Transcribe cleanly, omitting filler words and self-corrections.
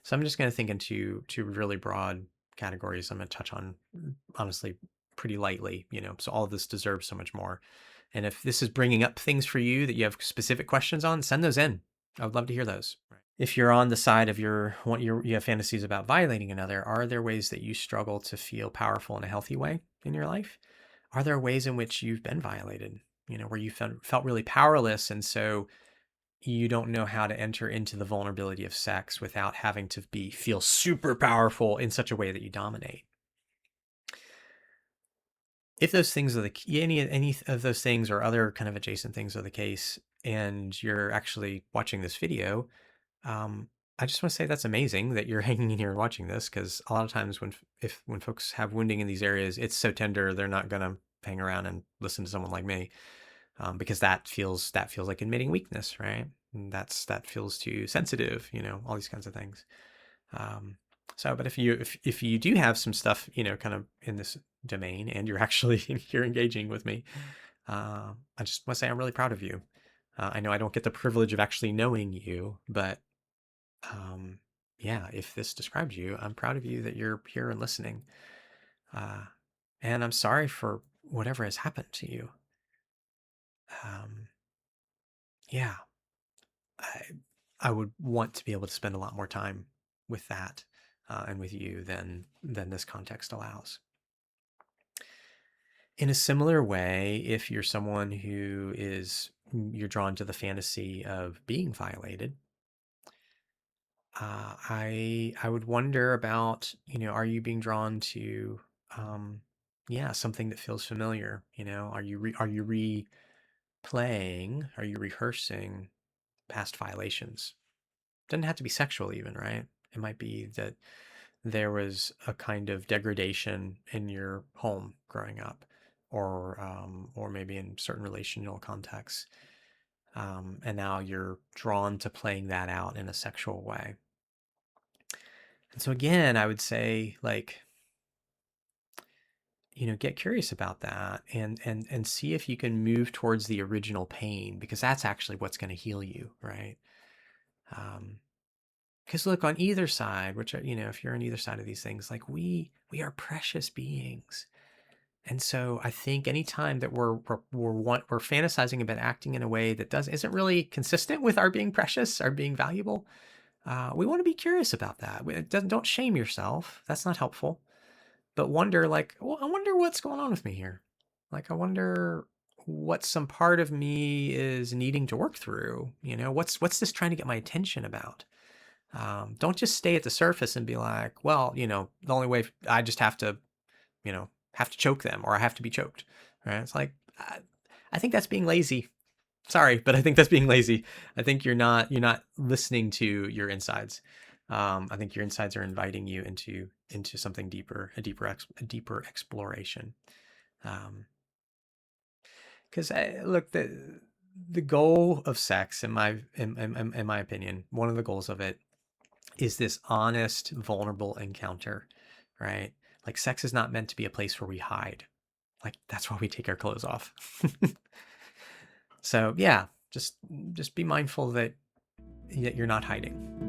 So I'm just going to think into two really broad categories. I'm going to touch on, honestly, pretty lightly, so all of this deserves so much more. And if this is bringing up things for you that you have specific questions on, send those in. I would love to hear those. If you're on the side of you have fantasies about violating another, are there ways that you struggle to feel powerful in a healthy way in your life? Are there ways in which you've been violated, where you felt really powerless, and so you don't know how to enter into the vulnerability of sex without having to feel super powerful in such a way that you dominate? If those things are any of those things or other kind of adjacent things are the case, and you're actually watching this video, I just want to say that's amazing that you're hanging in here and watching this, because a lot of times when folks have wounding in these areas, it's so tender they're not gonna hang around and listen to someone like me, because that feels like admitting weakness, right? And that feels too sensitive, all these kinds of things. But if you do have some stuff, kind of in this domain, and you're actually you're engaging with me, I just want to say I'm really proud of you. I know I don't get the privilege of actually knowing you, but yeah, if this describes you, I'm proud of you that you're here and listening. And I'm sorry for whatever has happened to you. Um, yeah, I, I would want to be able to spend a lot more time with that and with you than this context allows. In a similar way, if you're someone you're drawn to the fantasy of being violated, I would wonder about, are you being drawn to, yeah, something that feels familiar? Are you replaying? Are you rehearsing past violations? Doesn't have to be sexual, even, right? It might be that there was a kind of degradation in your home growing up, or maybe in certain relational contexts, and now you're drawn to playing that out in a sexual way. And so again, I would say, like, get curious about that, and see if you can move towards the original pain, because that's actually what's going to heal you, right? Because look, on either side, which if you're on either side of these things, like, we are precious beings. And so I think anytime that we're fantasizing about acting in a way that isn't really consistent with our being precious, our being valuable, we want to be curious about that. Don't shame yourself. That's not helpful. But wonder, like, well, I wonder what's going on with me here. Like, I wonder what some part of me is needing to work through. What's this trying to get my attention about? Don't just stay at the surface and be like, well, the only way I just have to choke them, or I have to be choked. Right? It's like, I think that's being lazy. Sorry, but I think that's being lazy. I think you're not listening to your insides. I think your insides are inviting you into something deeper, a deeper exploration. Because look, the goal of sex, in my opinion, one of the goals of it is this honest, vulnerable encounter, right? Like, sex is not meant to be a place where we hide. Like, that's why we take our clothes off. So yeah, just be mindful that you're not hiding.